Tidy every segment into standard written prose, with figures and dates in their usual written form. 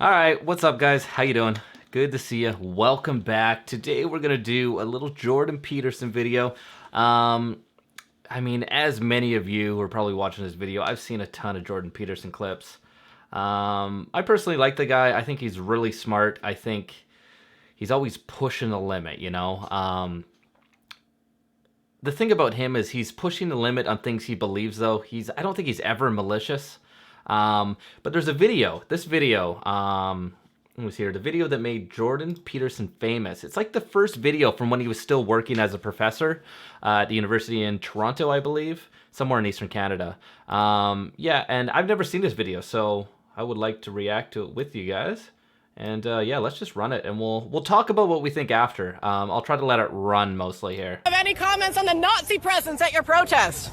All right, what's up, guys? How you doing? Good to see you. Welcome back. Today we're gonna do a little Jordan Peterson video. I mean, as many of you who are probably watching this video, I've seen a ton of Jordan Peterson clips. I personally like the guy. I think he's really smart. I think he's always pushing the limit, you know? The thing about him is he's pushing the limit on things he believes, though. I don't think he's ever malicious. But there's a video. This video, let me see here. The video that made Jordan Peterson famous. It's like the first video from when he was still working as a professor at the university in Toronto, I believe, somewhere in Eastern Canada. Yeah, and I've never seen this video, so I would like to react to it with you guys. And yeah, let's just run it, and we'll talk about what we think after. I'll try to let it run mostly here. Have any comments on the Nazi presence at your protest?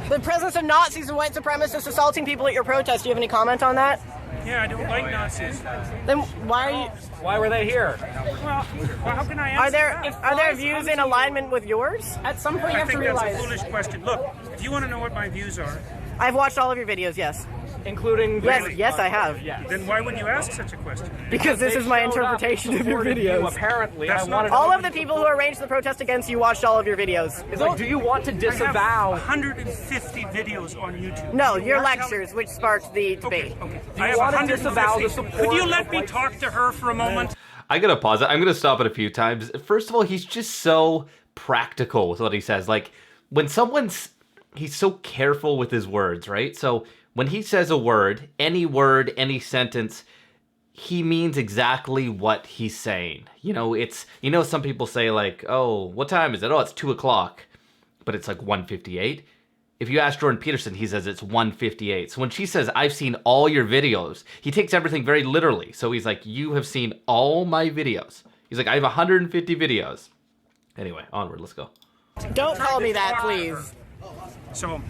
The presence of Nazis and white supremacists assaulting people at your protest. Do you have any comment on that? Yeah, I don't like Nazis. Then why are you? Why were they here? Well, how can I answer Are there views in alignment with yours? At some point, you I have to think that's a realize, foolish question. Look, if you want to know what my views are, I've watched all of your videos. Yes. including Yes, I have. then why would you ask such a question? Because this is my interpretation of your videos. Apparently, That's I not- wanted to All of the people who arranged the protest against you watched all of your videos. It's like, do you want to I have disavow? 150 videos on YouTube. No, your lectures, which sparked the debate. Okay. Do I you have want to 150. disavow the support? Could you let of me white- talk to her for a moment? I gotta pause it. I'm gonna stop it a few times. First of all, he's just so practical with what he says. Like, when he's so careful with his words, right? So when he says a word, any sentence, he means exactly what he's saying. You know, some people say like, oh, what time is it? Oh, it's 2 o'clock. But it's like 1:58. If you ask Jordan Peterson, he says it's 1:58. So when she says, I've seen all your videos, he takes everything very literally. So he's like, you have seen all my videos. He's like, I have 150 videos. Anyway, onward, let's go. Don't call me that, please. So,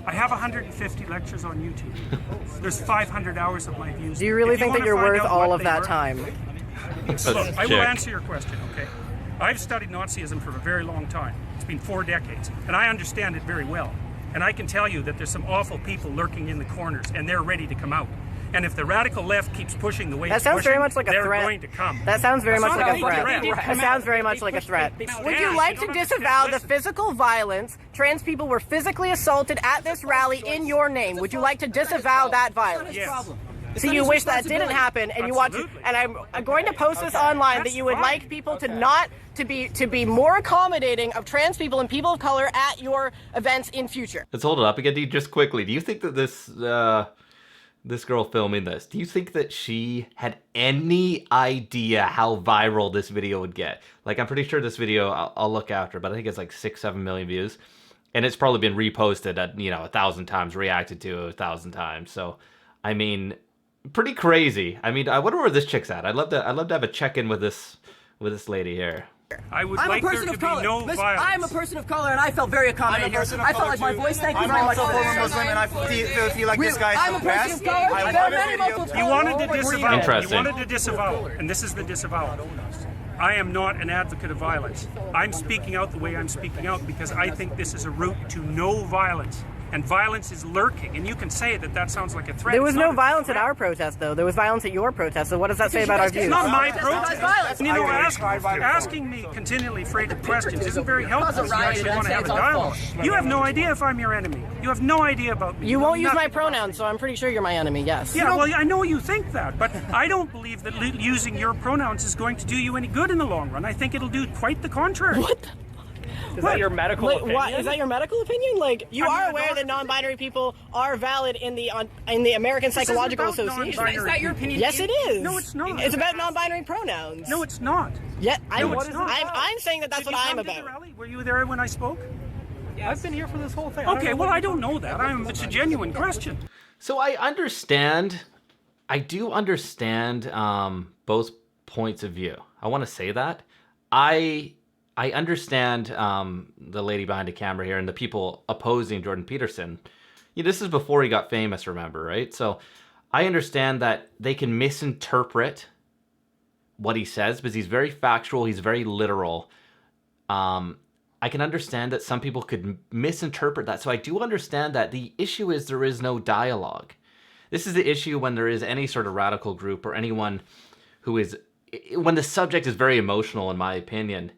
I have 150 lectures on YouTube. There's 500 hours of my views. Do you really If think that wanna you're find worth out all what of they that were- time? Look, I will answer your question, okay? I've studied Nazism for a very long time. It's been 4 decades, and I understand it very well. And I can tell you that there's some awful people lurking in the corners, and they're ready to come out. And if the radical left keeps pushing the way That it's sounds pushing, very much like a they're threat. going to come. That sounds very much That's like not a a threat. threat. That sounds very much like a threat. Would you like to disavow the physical violence? Trans people were physically assaulted at this rally in your name. Would you like to disavow that violence? Yes. So you wish that didn't happen, and you want to, Absolutely. and I'm going to post this online that you would like people to not to be more accommodating of trans people and people of color at your events in future. Let's hold it up again, Dee, just quickly. Do you think that this girl filming this, do you think that she had any idea how viral this video would get? Like, I'm pretty sure this video, I'll look after, but I think it's like 6-7 million views. And it's probably been reposted at, 1,000 times, reacted to 1,000 times. So, I mean, pretty crazy. I mean, I wonder where this chick's at. I'd love to have a check-in with this lady here. I would I'm like a person there of to color. be no Listen, violence. I'm a person of color, and I felt very accommodated here. I felt like my voice. Thank you very much. I'm also a former Muslim, and I feel like this guy is I'm the a person best. of color. I There are love many his Muslim videos. You wanted to disavow. Interesting. You wanted to disavow, and this is the disavow. I am not an advocate of violence. I'm speaking out the way I'm speaking out because I think this is a route to no violence. And violence is lurking, and you can say that sounds like a threat. There was It's no not a violence at threat. our protest, though. There was violence at your protest. So what does that say about our It's views? not my That's protest. You know, violence. asking me continually freighted questions isn't very helpful if you riot, actually want to have a that's dialogue. false. You have no idea if I'm your enemy. You have no idea about me. You know won't use my nothing. pronouns, so I'm pretty sure you're my enemy. Yes. Yeah, well, I know you think that, but I don't believe that using your pronouns is going to do you any good in the long run. I think it'll do quite the contrary. What the? Is that your medical Like, opinion? what, is that your medical opinion? Like, you I mean, are I aware don't- that non-binary people are valid in the American This isn't Psychological about Association. non-binary Is that your opinion? Yes, it is. No, it's not. It's about non-binary pronouns. No, it's not. Yeah, No, it's not. I'm saying that that's Did what you I'm come to the about. rally? Were you there when I spoke? I've been here for this whole thing. Okay, well, I don't know that. It's a genuine question. So I do understand both points of view. I want to say that. I understand the lady behind the camera here and the people opposing Jordan Peterson. This is before he got famous, remember, right? So I understand that they can misinterpret what he says because he's very factual, he's very literal. I can understand that some people could misinterpret that. So I do understand that the issue is there is no dialogue. This is the issue when there is any sort of radical group or anyone who is, when the subject is very emotional, in my opinion,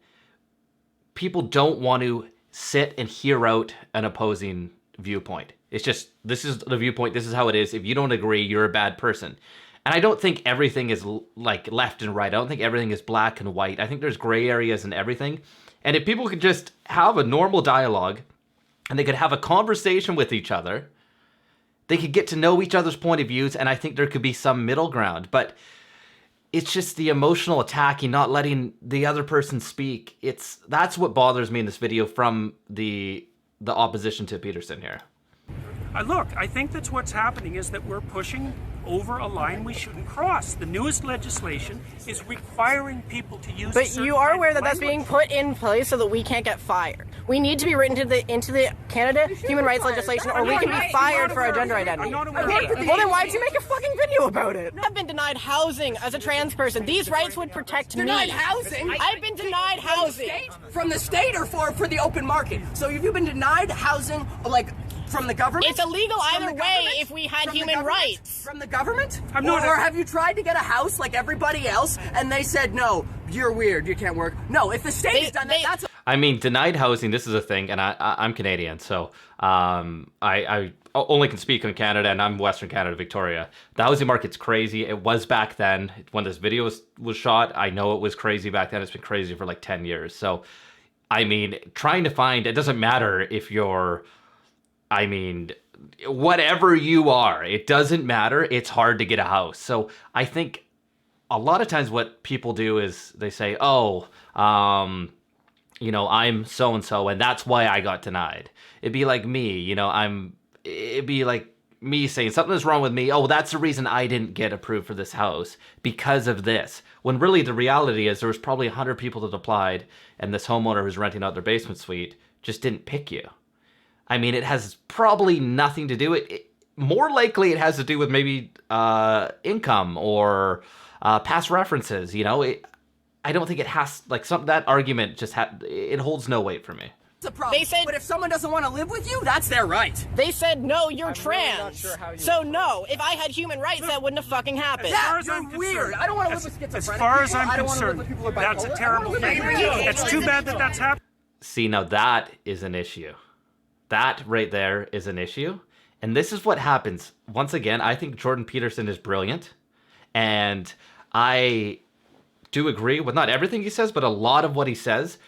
people don't want to sit and hear out an opposing viewpoint. It's just, this is the viewpoint, this is how it is. If you don't agree, you're a bad person. And I don't think everything is like left and right. I don't think everything is black and white. I think there's gray areas in everything. And if people could just have a normal dialogue and they could have a conversation with each other, they could get to know each other's point of views, and I think there could be some middle ground. But it's just the emotional attacking, not letting the other person speak. That's what bothers me in this video from the opposition to Peterson here. Look, I think that's what's happening is that we're pushing over a line we shouldn't cross. The newest legislation is requiring people to use. But you are aware that that's being put in place so that we can't get fired. We need to be written into the Canada human rights legislation, or we can be fired for our gender identity. I'm not aware of that. Well, then why'd you make a fucking video about it? I've been denied housing as a trans person. These rights would protect me. Denied housing? I've been denied housing. From the state or for the open market? So have you been denied housing, like, from the government? It's illegal either way if we had human rights. From the government? I'm not or have you tried to get a house like everybody else and they said, no, you're weird, you can't work? No, if the state's done that, that's... I mean, denied housing, this is a thing, and I'm Canadian, so I only can speak on Canada, and I'm Western Canada, Victoria. The housing market's crazy. It was back then. When this video was shot, I know it was crazy back then. It's been crazy for like 10 years. So, I mean, trying to find... It doesn't matter if you're... I mean, whatever you are, it doesn't matter. It's hard to get a house. So I think a lot of times what people do is they say, oh, you know, I'm so-and-so, and that's why I got denied. It'd be like me, you know, it'd be like me saying something's wrong with me. Oh, that's the reason I didn't get approved for this house, because of this. When really the reality is there was probably 100 people that applied, and this homeowner who's renting out their basement suite just didn't pick you. I mean, it has probably nothing to do with it. More likely it has to do with maybe income or past references, you know. I don't think it has, like, that argument just it holds no weight for me. A problem. They said, but if someone doesn't want to live with you, that's their right. They said, no, you're trans. Really so no, if I had human rights, that wouldn't have fucking happened. Yeah, you're weird. I don't want to live with schizophrenic As far as I'm people. concerned, that's a terrible thing. It's too bad that that's happened. See, now that is an issue. That right there is an issue. And this is what happens. Once again, I think Jordan Peterson is brilliant. And I do agree with not everything he says, but a lot of what he says.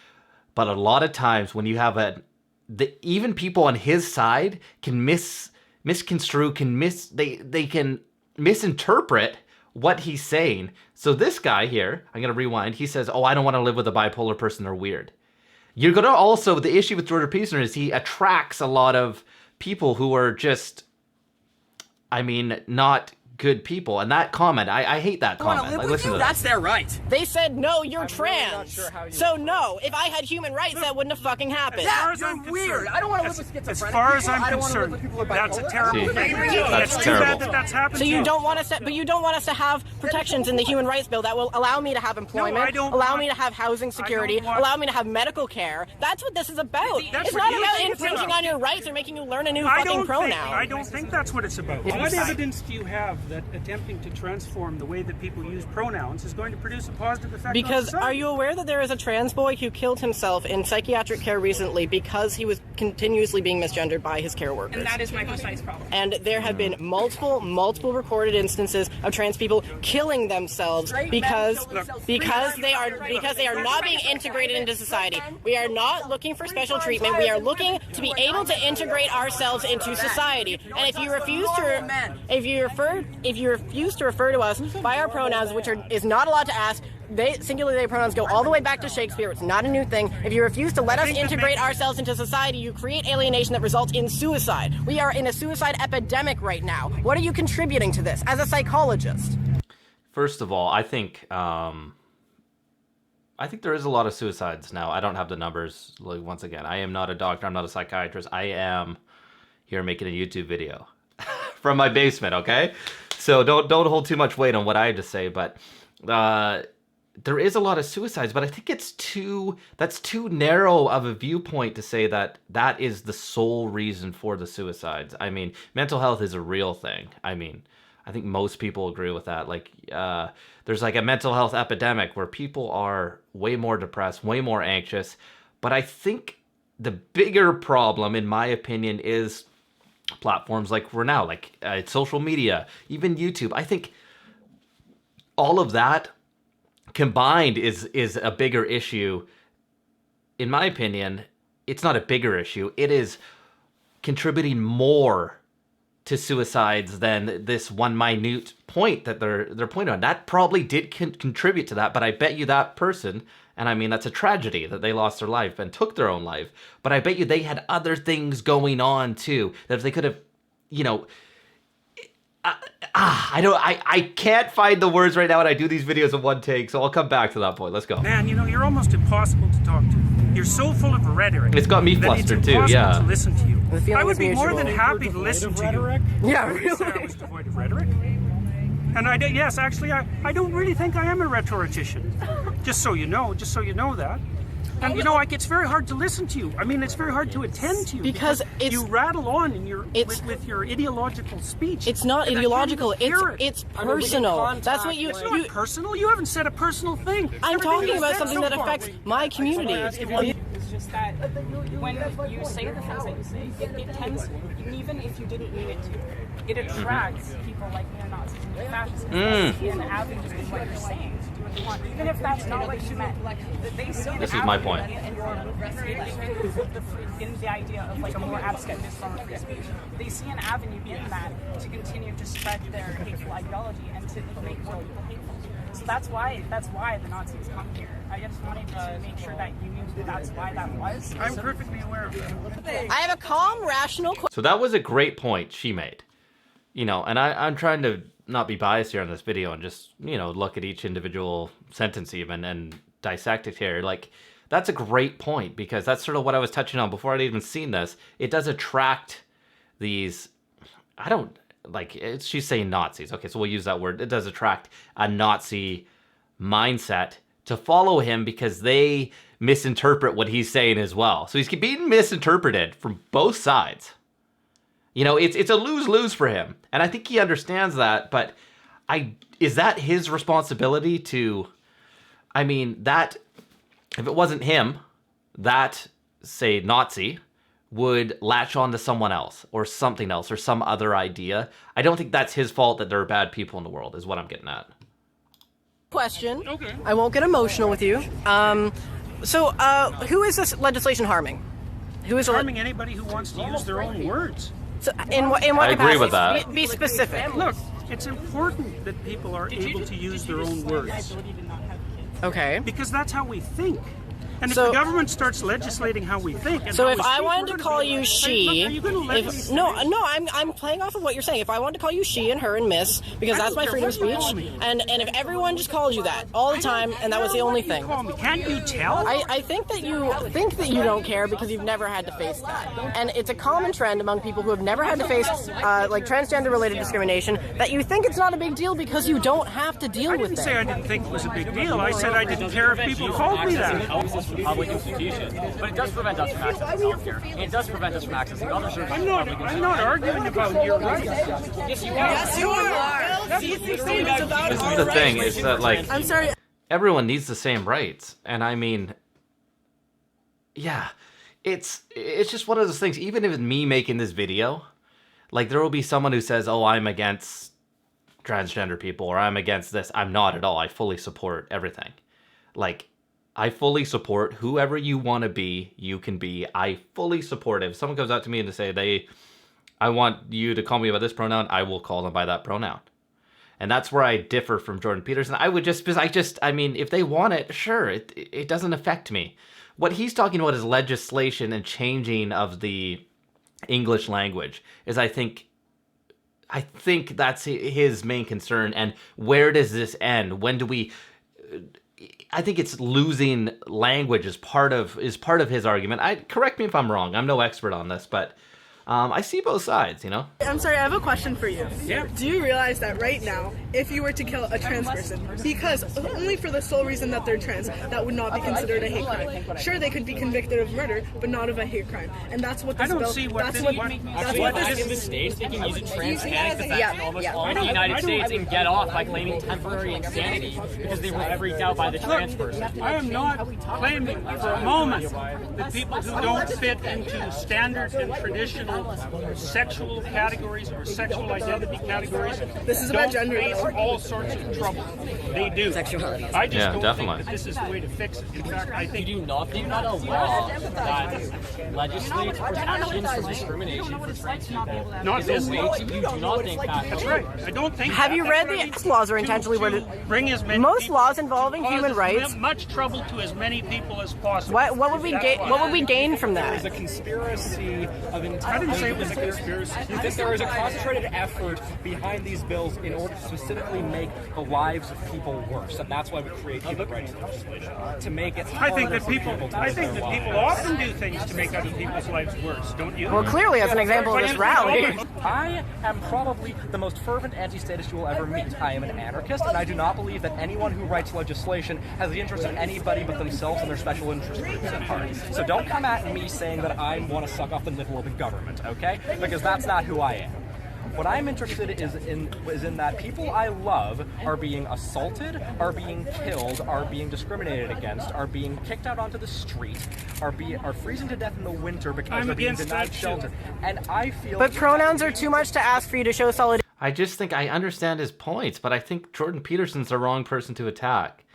But a lot of times when you have even people on his side can misconstrue, they can misinterpret what he's saying. So this guy here, I'm going to rewind. He says, oh, I don't want to live with a bipolar person. They're weird. You're going to also, the issue with Jordan Peterson is he attracts a lot of people who are just, I mean, not good people. And that comment, I hate that comment. Like, listen to that's their right. They said, no, you're trans. So no, if I had human rights, that wouldn't have fucking happened. Yeah, you're weird. I don't want to live with schizophrenic As far as I'm concerned, that's a terrible thing. It's too bad that that's happened. So you don't want us to, but you don't want us to have protections in the human rights bill that will allow me to have employment, allow me to have housing security, allow me to have medical care. That's what this is about. It's not about infringing on your rights or making you learn a new fucking pronoun. I don't think that's what it's about. What evidence do you have that attempting to transform the way that people use pronouns is going to produce a positive effect on Because society? are you aware that there is a trans boy who killed himself in psychiatric care recently because he was continuously being misgendered by his care workers? And that is my precise problem. And there have been multiple recorded instances of trans people killing themselves because they are not being integrated into society. We are not looking for special treatment. We are looking to be able to integrate ourselves into society. And if you refuse to refer to us by our pronouns, which is not allowed to ask, singular they pronouns go all the way back to Shakespeare. It's not a new thing. If you refuse to let us integrate ourselves into society, you create alienation that results in suicide. We are in a suicide epidemic right now. What are you contributing to this as a psychologist? First of all, I think there is a lot of suicides now. I don't have the numbers. Like, once again, I am not a doctor. I'm not a psychiatrist. I am here making a YouTube video from my basement, okay? So don't hold too much weight on what I have to say, but there is a lot of suicides, but I think that's too narrow of a viewpoint to say that is the sole reason for the suicides. I mean, mental health is a real thing. I mean, I think most people agree with that. Like, there's like a mental health epidemic where people are way more depressed, way more anxious. But I think the bigger problem, in my opinion, is platforms like we're now, like social media, even YouTube. I think all of that combined is a bigger issue. In my opinion, it's not a bigger issue. It is contributing more to suicides than this one minute point that they're pointing on. That probably did contribute to that, but I bet you that person, and I mean that's a tragedy that they lost their life and took their own life, but I bet you they had other things going on too, that if they could have, you know, I can't find the words right now, and I do these videos in one take, so I'll come back to that point. Let's go. Man, you know, you're almost impossible to talk to. You're so full of rhetoric. It's got me flustered too, yeah. It's impossible to listen to you. The feeling I would is be more mutual. than happy to listen to you. Yeah, I didn't say I really. was devoid of rhetoric. And yes, actually, I don't really think I am a rhetorician. Just so you know that. And you know, like, it's very hard to listen to you. I mean, it's very hard to attend to you Because it's- you rattle on in your it's- with your ideological speech. It's not And I ideological. can't even hear it. It's personal. That's what you. It's not personal. You haven't said a personal thing. I'm Everything talking you've about said something so that far. affects my community. It's just that when you say the things that you say, it tends, even if you didn't mean it to, it attracts people like neo-Nazis and fascists that see an avenue in what you're saying to do what they want, even if that's not what you meant. They see an This is my avenue point. in the idea of like a more abstract form of free speech. They see an avenue in that to continue to spread their hateful ideology and to make more people hateful. So that's why the Nazis come here. I just wanted to make sure that you knew that's why that was. I'm perfectly aware of it. I have a calm, rational question. So that was a great point she made. You know, and I'm trying to not be biased here on this video and just, you know, look at each individual sentence even and dissect it here. Like, that's a great point, because that's sort of what I was touching on before I'd even seen this. It does attract these, I don't, like, she's saying Nazis. Okay, so we'll use that word. It does attract a Nazi mindset to follow him because they misinterpret what he's saying as well. So he's being misinterpreted from both sides. You know, it's a lose-lose for him. And I think he understands that, but is that his responsibility to, I mean, that, if it wasn't him, that, say, Nazi would latch on to someone else or something else or some other idea. I don't think that's his fault that there are bad people in the world, is what I'm getting at. Question. Okay. I won't get emotional with you. So, who is this legislation harming? Who is Harming anybody who wants to use their own words. So, in what I agree with capacity? that. Be specific. Look, it's important that people are able to use their own words, Okay. because that's how we think. And if So- the government starts legislating how we think, and So how if we I speak, wanted we're to gonna call be you like, she, "Hey, look, are you gonna let me if say no, it?" I'm playing off of what you're saying. If I wanted to call you she and her and miss, because I that's don't my care freedom of what you call speech, me. and if everyone just called you that all the time, and that was the only thing. Call me. Can't you tell? I think that you don't care because you've never had to face that, and it's a common trend among people who have never had to face like transgender-related discrimination that you think it's not a big deal because you don't have to deal I with didn't say I it. didn't think it was a big deal. I said I didn't care if people called me that. Public institutions, but it does prevent us from accessing healthcare. And it does prevent us from accessing other services. I'm not arguing about your rights. Yes, you are. This is the thing, is that, like, I'm sorry. everyone needs the same rights. And I mean, yeah, it's just one of those things. Even if it's me making this video, like, there will be someone who says, oh, I'm against transgender people, or I'm against this. I'm not at all. I fully support everything. Like, I fully support whoever you want to be, you can be. I fully support it. If someone comes out to me and to say I want you to call me by this pronoun, I will call them by that pronoun. And that's where I differ from Jordan Peterson. I would just, because I mean, if they want it, sure, it doesn't affect me. What he's talking about is legislation and changing of the English language. I think that's his main concern. And where does this end? When do we? I think it's losing language is part of his argument. Correct me if I'm wrong. I'm no expert on this, but I see both sides, you know? I'm sorry, I have a question for you. Yeah. Do you realize that right now, if you were to kill a trans person, because only for the sole reason that they're trans, that would not be considered a hate crime? Sure, they could be convicted of murder, but not of a hate crime. And that's what this I don't bill... see what that's this- what, what- that's what this... In the States, they can use a trans-panic defense Yeah, in almost yeah. all of the United States and get off by claiming temporary insanity because they were freaked out by the trans person. I am not claiming for a moment that people who don't fit into standard and traditional sexual categories or sexual identity categories This is about don't gender, face though. all sorts of trouble. They do. Sexuality. I just Yeah, don't definitely. think that this is the way to fix it. In fact, I think You do not think that a law that legislates protections from discrimination for trans people not is this a way law. to, you do not think that. That's right. I don't think. Have that. you That's read what I the mean. laws are intentionally To worded? bring as many Most people- laws involving human cause rights. as much trouble to as many people as possible. What would we That's gain? why. What would we gain from There is a that? conspiracy of I didn't say it was a conspiracy. that there is a concentrated effort behind these bills in order to specifically make the lives of people worse, and that's why we create human rights legislation to make it. I think harder that for people. to I live think their that people lives. often do things to make other people's lives worse. Don't you? Well, clearly, as an example of this rally. I am probably the most fervent anti-statist you will ever meet. I am an anarchist, and I do not believe that anyone who writes legislation has the interest of anybody but themselves and their special interest groups at heart. So don't come at me saying that I want to suck off the nipple of the government, okay? Because that's not who I am. What I'm interested is in that people I love are being assaulted, are being killed, are being discriminated against, are being kicked out onto the street, are freezing to death in the winter because I'm they're being against denied that too. shelter. And I feel But pronouns are too much to ask for you to show solidarity. I just think I understand his points, but I think Jordan Peterson's the wrong person to attack.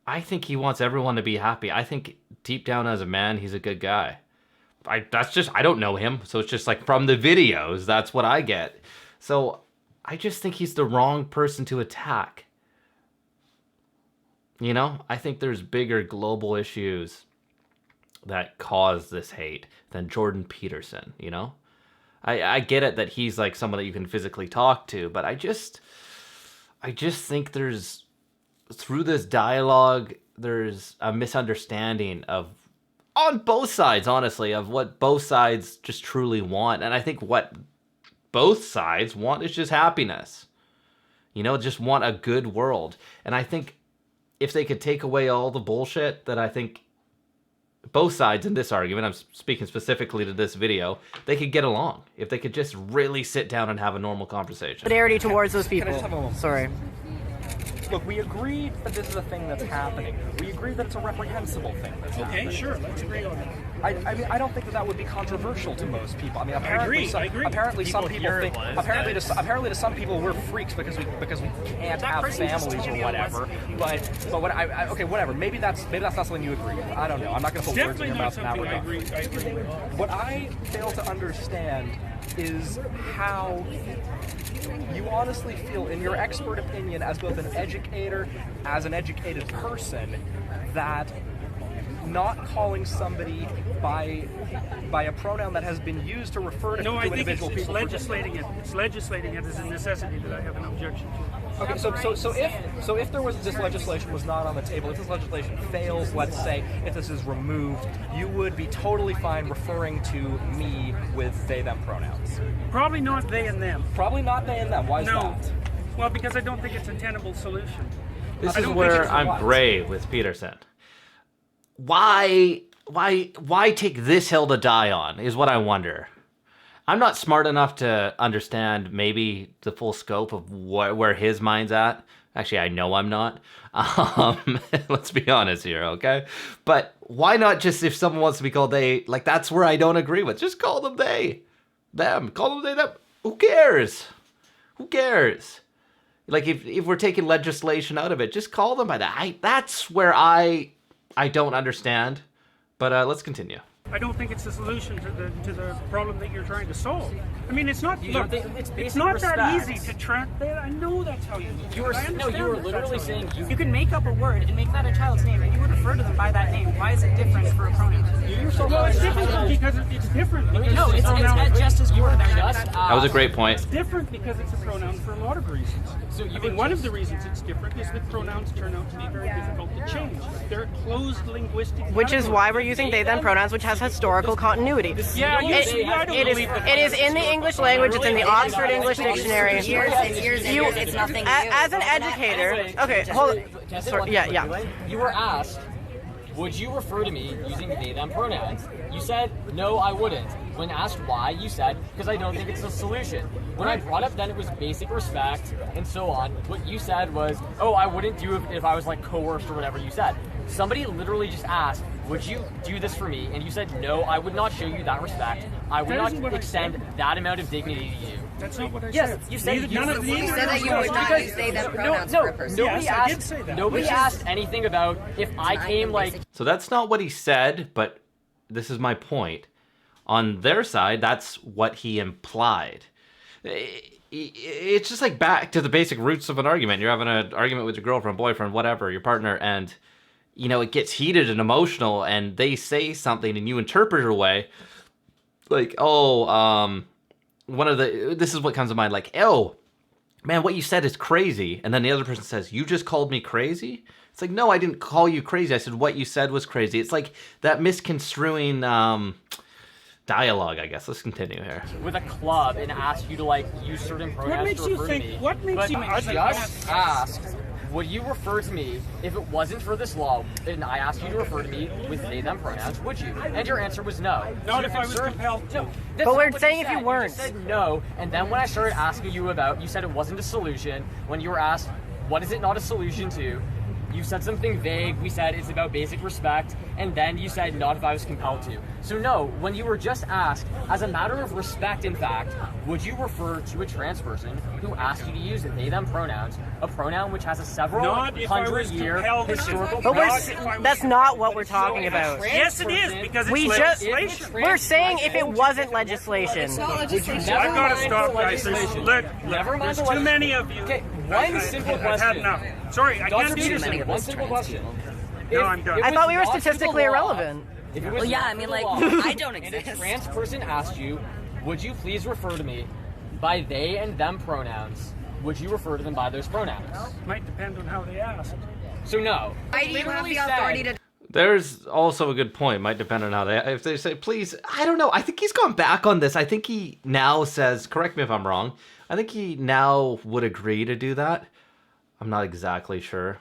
I think he wants everyone to be happy. I think deep down as a man, he's a good guy. I don't know him, so it's just like from the videos, that's what I get. So I just think he's the wrong person to attack. You know, I think there's bigger global issues that cause this hate than Jordan Peterson, you know? I get it that he's like someone that you can physically talk to, but I just think there's, through this dialogue, there's a misunderstanding of, on both sides, honestly, of what both sides just truly want. And I think what both sides want is just happiness. You know, just want a good world. And I think if they could take away all the bullshit that I think both sides in this argument, I'm speaking specifically to this video, they could get along. If they could just really sit down and have a normal conversation. Solidarity towards those people. Can I just have a moment? Sorry. Look, we agree that this is a thing that's happening. We agree that it's a reprehensible thing that's happening. Okay, sure. Let's agree on that. I mean, I don't think that would be controversial to most people. I mean, agree, I agree. Apparently, some People people here think. was Apparently, to some people, we're freaks because we can't have families or whatever. But what okay, whatever. Maybe that's not something you agree with. I don't know. I'm not going to put words in Definitely your not mouth in that something I regard. agree with. What I fail to understand is how you honestly feel, in your expert opinion, as both an educator, as an educated person, that not calling somebody by a pronoun that has been used to refer to, No, I think individual it's people. legislating it. It's legislating it as a necessity that I have an objection to. Okay, so if there was this legislation was not on the table, if this legislation fails, let's say, if this is removed, you would be totally fine referring to me with they them pronouns. Probably not they and them. Probably not they and them. Why is No. that? Well, because I don't think it's a tenable solution. This I is don't think where it's a I'm lot. gray with Peterson. Why take this hill to die on is what I wonder. I'm not smart enough to understand maybe the full scope of where his mind's at. Actually, I know I'm not. Let's be honest here, okay? But why not just, if someone wants to be called they, like, that's where I don't agree with. Just call them they. Them. Call them they, them. Who cares? Who cares? Like, if we're taking legislation out of it, just call them by that. That's where I don't understand. But let's continue. I don't think it's a solution to the problem that you're trying to solve. I mean, it's not. You Look, don't think it's it's basic not that respect. easy to track that. I know that's how you. You were I no, understand you were that literally that's how saying You can make up a word and make that a child's name, and you would refer to them by that name. Why is it different for a pronoun? Well, it's different because it's different. Because No, it's a pronoun. just as core. That was a great point. It's different because it's a pronoun for a lot of reasons. So you I would mean, one of the reasons it's different is that pronouns turn out to be very difficult to change. They're closed linguistic. Which is categories. why we're using they them pronouns, which has has historical continuity. Yeah, it is in the English language. It's in the Oxford English Dictionary. It's nothing new. As an educator, okay, hold on. Sorry, yeah. You were asked, would you refer to me using they, them pronouns? You said, no, I wouldn't. When asked why, you said, because I don't think it's a solution. When I brought up then it was basic respect and so on, what you said was, oh, I wouldn't do it if I was like coerced or whatever you said. Somebody literally just asked, would you do this for me? And you said, no, I would not show you that respect. I would not extend that amount of dignity to you. That's not what I said. Yes, you said You said that you would not use they, them pronouns for a person. Nobody Yes, I did asked. say that. Nobody asked anything about if I came like. So that's not what he said, but this is my point. On their side, that's what he implied. It's just like back to the basic roots of an argument. You're having an argument with your girlfriend, boyfriend, whatever, your partner, and you know it gets heated and emotional, and they say something, and you interpret it away, like, oh, this is what comes to mind, like, oh, man, what you said is crazy, and then the other person says, you just called me crazy? It's like, no, I didn't call you crazy. I said what you said was crazy. It's like that misconstruing dialogue, I guess. Let's continue here. With a club and ask you to like use certain pronouns to refer to me. What makes you I just asked, would you refer to me if it wasn't for this law and I asked you to refer to me with they them pronouns, would you? And your answer was no. Not if I was compelled to. No, But we're saying if you weren't. You said no, and then when I started asking you about, you said it wasn't a solution. When you were asked, what is it not a solution to? You said something vague. We said it's about basic respect, and then you said not if I was compelled to. So no, when you were just asked, as a matter of respect, in fact, would you refer to a trans person who asked you to use they them pronouns, a pronoun which has a several Not if I was 100-year compelled to. historical But background? that's not what we're talking about. Yes, it is, because it's We just legislation. we're saying if it wasn't legislation. It's not legislation. I've got to mind stop, the guys. legislation. Look, Never mind there's the too legislation. many of you. Okay, one simple I've had question. enough. Sorry, I Dr. can't do Peterson, this. one simple question. No, I'm done. I thought we were not statistically the law, irrelevant. If it was Well, yeah, not I mean, the like, law, I don't and exist. a trans person asked you, would you please refer to me by they and them pronouns? Would you refer to them by those pronouns? Might depend on how they asked. So no. Why do you have the authority to There's also a good point. Might depend on how they. If they say, please, I don't know. I think he's gone back on this. I think he now says, correct me if I'm wrong. I think he now would agree to do that. I'm not exactly sure.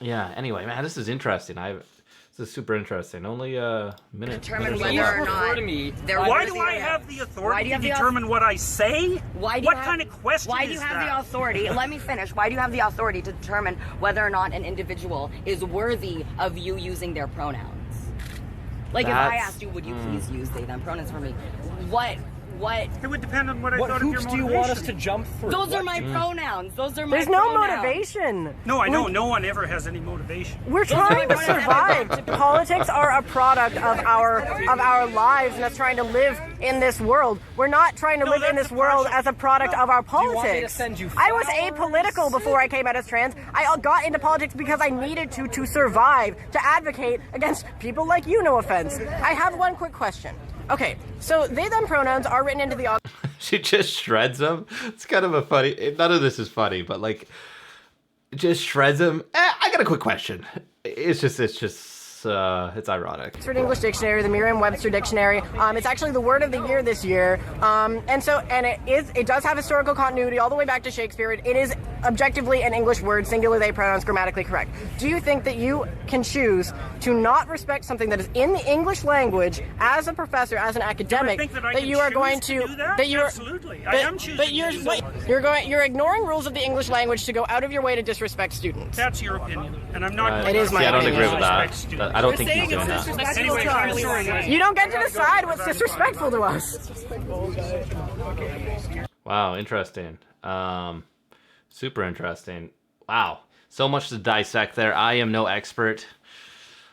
Yeah. Anyway, man, this is interesting. This is super interesting. Only a minute. determine Please whether or refer not to me. they're Why worthy do or I not? have the Why authority do you to have the determine what I say? Why do you What have- kind of question Why do is you have that? the authority? Let me finish. Why do you have the authority to determine whether or not an individual is worthy of you using their pronouns? Like, if I That's- asked you, would you please use they them pronouns for me? What? It would depend on what I What thought of your hoops do motivation. you want us to jump through? Those are my pronouns. Those are my There's no pronouns. motivation. No, I know no one ever has any motivation. We're trying to survive. Politics are a product of our lives and us trying to live in this world. We're not trying to live in that's this a world partial- as a product of our you want me to politics. send you I was flowers? apolitical before I came out as trans. I got into politics because I needed to survive, to advocate against people like you, no offense. I have one quick question. Okay, so they them pronouns are written into the She just shreds him. It's kind of a funny. None of this is funny, but like, just shreds him. I got a quick question. It's ironic. Oxford English Dictionary, the Merriam-Webster Dictionary. It's actually the word of the year this year, and it does have historical continuity all the way back to Shakespeare. It is objectively an English word, singular they pronouns, grammatically correct. Do you think that you can choose to not respect something that is in the English language as a professor, as an academic, think that I can you are choose going to to do that? that you are Absolutely. I that- am choosing but to you're do wait, that. you're ignoring rules of the English language to go out of your way to disrespect students. That's your opinion, and I'm not. going It is to my I don't opinion. agree with that. disrespect students. I don't think he's doing that. Anyway, I'm sorry. You don't get to decide what's disrespectful to us. Wow, interesting. Super interesting. Wow, so much to dissect there. I am no expert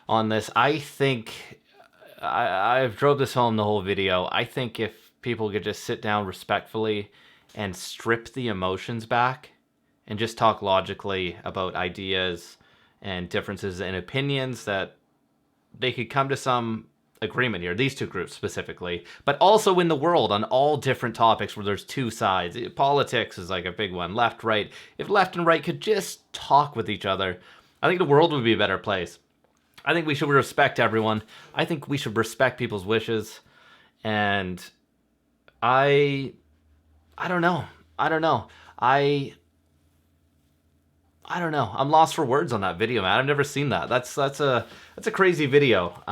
on this. I think I've drove this home the whole video. I think if people could just sit down respectfully and strip the emotions back and just talk logically about ideas and differences in opinions, that they could come to some agreement here, these two groups specifically, but also in the world on all different topics where there's two sides. Politics is like a big one, left, right. If left and right could just talk with each other, I think the world would be a better place. I think we should respect everyone. I think we should respect people's wishes. And I don't know. I don't know. I don't know. I'm lost for words on that video, man. I've never seen that. That's a crazy video.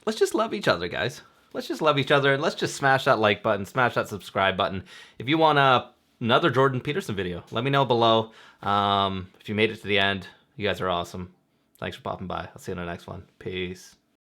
Let's just love each other, guys. Let's just love each other, and let's just smash that like button, smash that subscribe button. If you want another Jordan Peterson video, let me know below. If you made it to the end, you guys are awesome. Thanks for popping by. I'll see you in the next one. Peace.